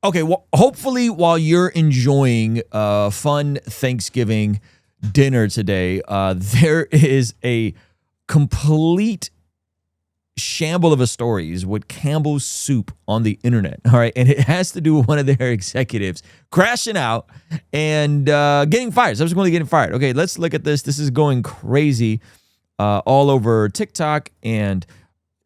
Okay, well, hopefully while you're enjoying fun Thanksgiving dinner today, there is a complete shamble of a story is with Campbell's Soup on the internet. All right, and it has to do with one of their executives crashing out and getting fired. Subsequently getting fired. Okay, let's look at this. This is going crazy all over TikTok, and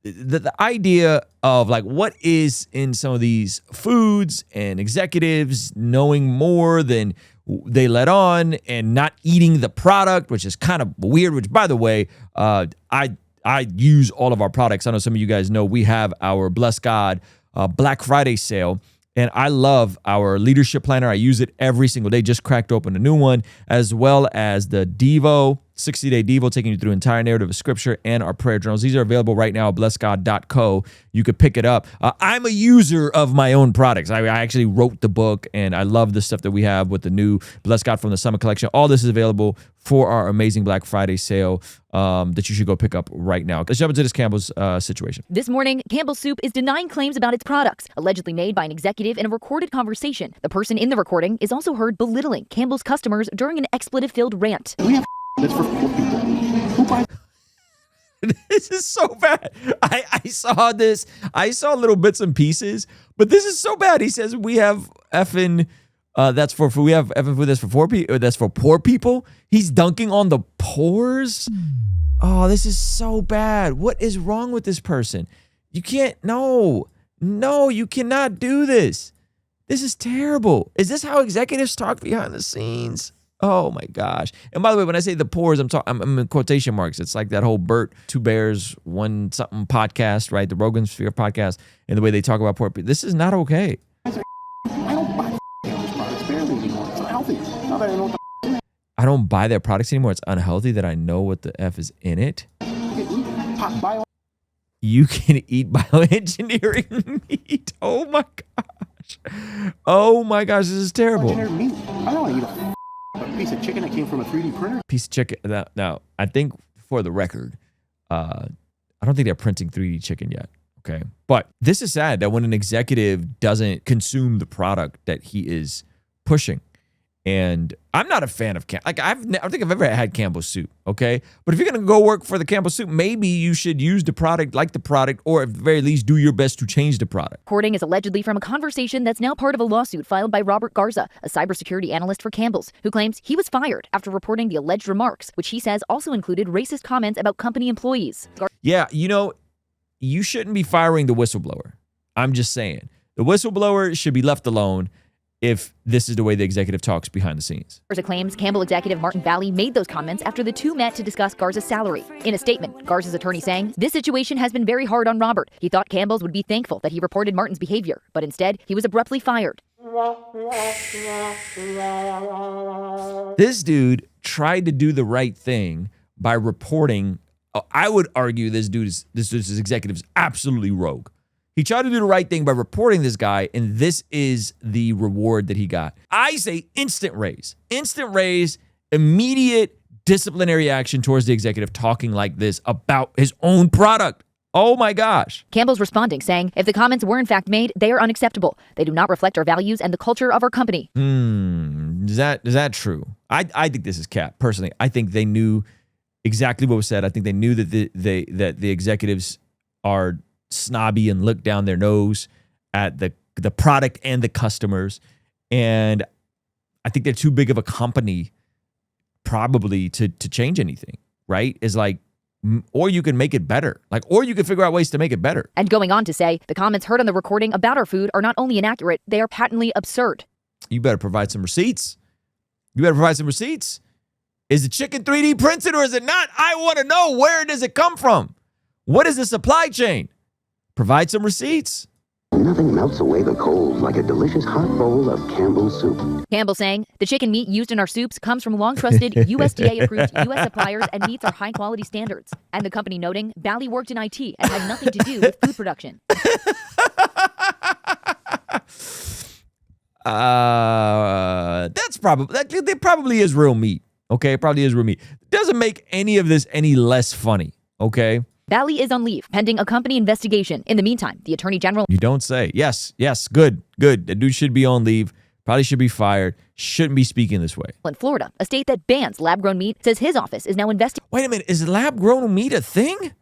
the idea of like what is in some of these foods and executives knowing more than they let on and not eating the product, which is kind of weird, which by the way, I use all of our products. I know some of you guys know we have our Bless God Black Friday sale, and I love our leadership planner. I use it every single day. Just cracked open a new one, as well as the Devo, 60-day Devo, taking you through the entire narrative of Scripture and our prayer journals. These are available right now at blessgod.co. You could pick it up. I'm a user of my own products. I actually wrote the book, and I love the stuff that we have with the new Bless God from the Summer Collection. All this is available for our amazing Black Friday sale that you should go pick up right now. Let's jump into this Campbell's situation. This morning, Campbell's Soup is denying claims about its products, allegedly made by an executive in a recorded conversation. The person in the recording is also heard belittling Campbell's customers during an expletive-filled rant. We have that's for poor people. Who buys? This is so bad. I saw this. I saw little bits and pieces, but this is so bad. He says we have effing that's for food. We have effing food that's for poor people. That's for poor people. He's dunking on the poors. Oh, this is so bad. What is wrong with this person? You can't. No, you cannot do this. This is terrible. Is this how executives talk behind the scenes? Oh my gosh. And by the way, when I say the poors, I'm in quotation marks. It's like that whole Bert, Two Bears, One Something podcast, right? The Rogan Sphere podcast, and the way they talk about poor people. This is not okay. I don't buy those products barely anymore. It's unhealthy. Now that I know what I don't buy their products anymore. It's unhealthy that I know what the F is in it. You can eat bioengineering meat. Oh my gosh. Oh my gosh, this is terrible. Meat. I don't want to eat a piece of chicken that came from a 3D printer. Piece of chicken. Now, I think for the record, I don't think they're printing 3D chicken yet. Okay. But this is sad that when an executive doesn't consume the product that he is pushing. And I'm not a fan of I don't think I've ever had Campbell's Soup, okay? But if you're going to go work for the Campbell's Soup, maybe you should use the product, like the product, or at the very least, do your best to change the product. Recording is allegedly from a conversation that's now part of a lawsuit filed by Robert Garza, a cybersecurity analyst for Campbell's, who claims he was fired after reporting the alleged remarks, which he says also included racist comments about company employees. Yeah, you shouldn't be firing the whistleblower. I'm just saying. The whistleblower should be left alone if this is the way the executive talks behind the scenes. Garza claims Campbell executive Martin Bally made those comments after the two met to discuss Garza's salary. In a statement, Garza's attorney saying, "This situation has been very hard on Robert. He thought Campbell's would be thankful that he reported Martin's behavior, but instead, he was abruptly fired." This dude tried to do the right thing by reporting. I would argue this dude's executive is absolutely rogue. He tried to do the right thing by reporting this guy, and this is the reward that he got. I say instant raise, immediate disciplinary action towards the executive talking like this about his own product. Oh my gosh. Campbell's responding, saying, "If the comments were in fact made, they are unacceptable. They do not reflect our values and the culture of our company." Is that true? I think this is cap. Personally, I think they knew exactly what was said. I think they knew that the executives are snobby and look down their nose at the product and the customers. And I think they're too big of a company probably to change anything, right? Is like, or you can make it better. Or you can figure out ways to make it better. And going on to say, the comments heard on the recording about our food are not only inaccurate, they are patently absurd. You better provide some receipts. Is the chicken 3D printed or is it not? I want to know, where does it come from? What is the supply chain? Provide some receipts. Nothing melts away the cold like a delicious hot bowl of Campbell's Soup. Campbell saying, "The chicken meat used in our soups comes from long-trusted USDA-approved U.S. suppliers and meets our high-quality standards." And the company noting, Bally worked in IT and had nothing to do with food production. That's probably is real meat. Okay, it probably is real meat. Doesn't make any of this any less funny. Okay. Bally is on leave, pending a company investigation. In the meantime, the Attorney General... You don't say. Yes, good. The dude should be on leave, probably should be fired, shouldn't be speaking this way. In Florida, a state that bans lab-grown meat, says his office is now investigating... Wait a minute, is lab-grown meat a thing?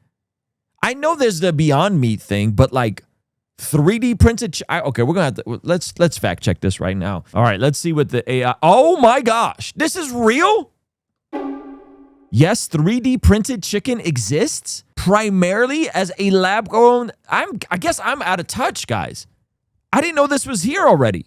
I know there's the Beyond Meat thing, but like 3D printed... okay, we're going to have to... Let's fact check this right now. All right, let's see what the AI... Oh my gosh, this is real? Yes, 3D printed chicken exists primarily as a lab-grown... I guess I'm out of touch, guys. I didn't know this was here already.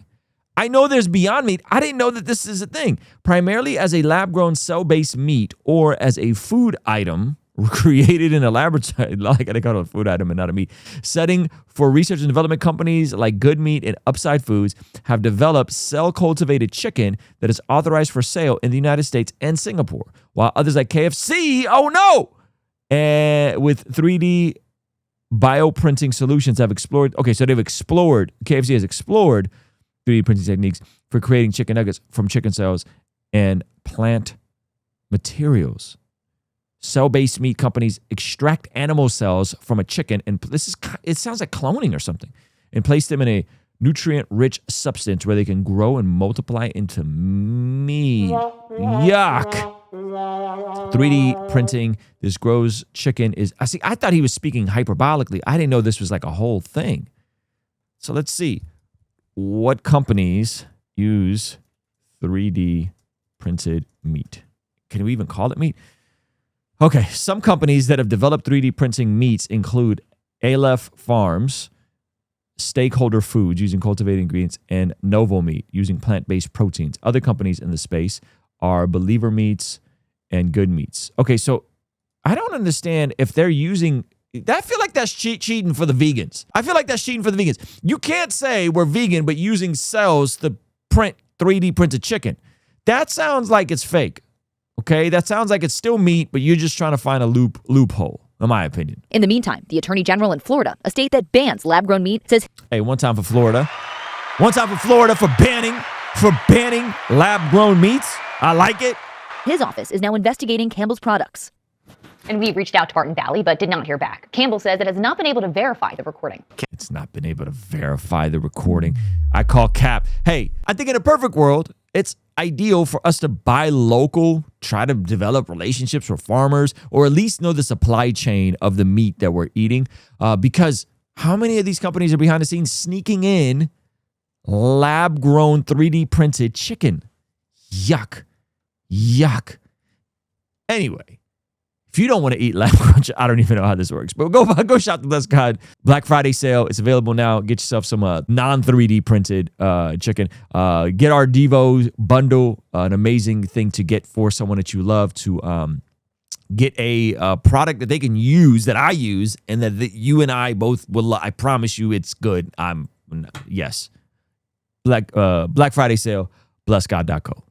I know there's Beyond Meat. I didn't know that this is a thing. Primarily as a lab-grown cell-based meat or as a food item created in a laboratory. I gotta call it a food item and not a meat. Setting for research and development companies like Good Meat and Upside Foods have developed cell-cultivated chicken that is authorized for sale in the United States and Singapore. While others like KFC, oh no! And with 3D bioprinting solutions have explored... Okay, so they've explored... KFC has explored 3D printing techniques for creating chicken nuggets from chicken cells and plant materials. Cell-based meat companies extract animal cells from a chicken, and it sounds like cloning or something, and place them in a nutrient-rich substance where they can grow and multiply into meat. Yuck. 3D printing this grows chicken is... I thought he was speaking hyperbolically. I didn't know this was like a whole thing. So let's see. What companies use 3D printed meat? Can we even call it meat? Okay, some companies that have developed 3D printing meats include Aleph Farms, Stakeholder Foods using cultivated ingredients, and Novo Meat using plant-based proteins. Other companies in the space are Believer Meats and Good Meats. Okay, so I don't understand if they're using... I feel like that's cheating for the vegans. You can't say we're vegan, but using cells to print 3D printed chicken. That sounds like it's fake. Okay, that sounds like it's still meat, but you're just trying to find a loophole, in my opinion. In the meantime, the Attorney General in Florida, a state that bans lab-grown meat, says... Hey, one time for Florida. One time for Florida for banning lab-grown meats. I like it. His office is now investigating Campbell's products. And we reached out to Martin Bally, but did not hear back. Campbell says it has not been able to verify the recording. It's not been able to verify the recording. I call Cap. Hey, I think in a perfect world, it's ideal for us to buy local, try to develop relationships with farmers, or at least know the supply chain of the meat that we're eating. Because how many of these companies are behind the scenes sneaking in lab-grown 3D printed chicken? Yuck. Anyway. If you don't want to eat lab-grown chicken, I don't even know how this works. But go shop the Blessed God Black Friday sale. It's available now. Get yourself some non-3D printed chicken. Get our Devo bundle, an amazing thing to get for someone that you love to get a product that they can use, that I use, and that you and I both will. I promise you it's good. Yes. Black Friday sale, blessgod.co.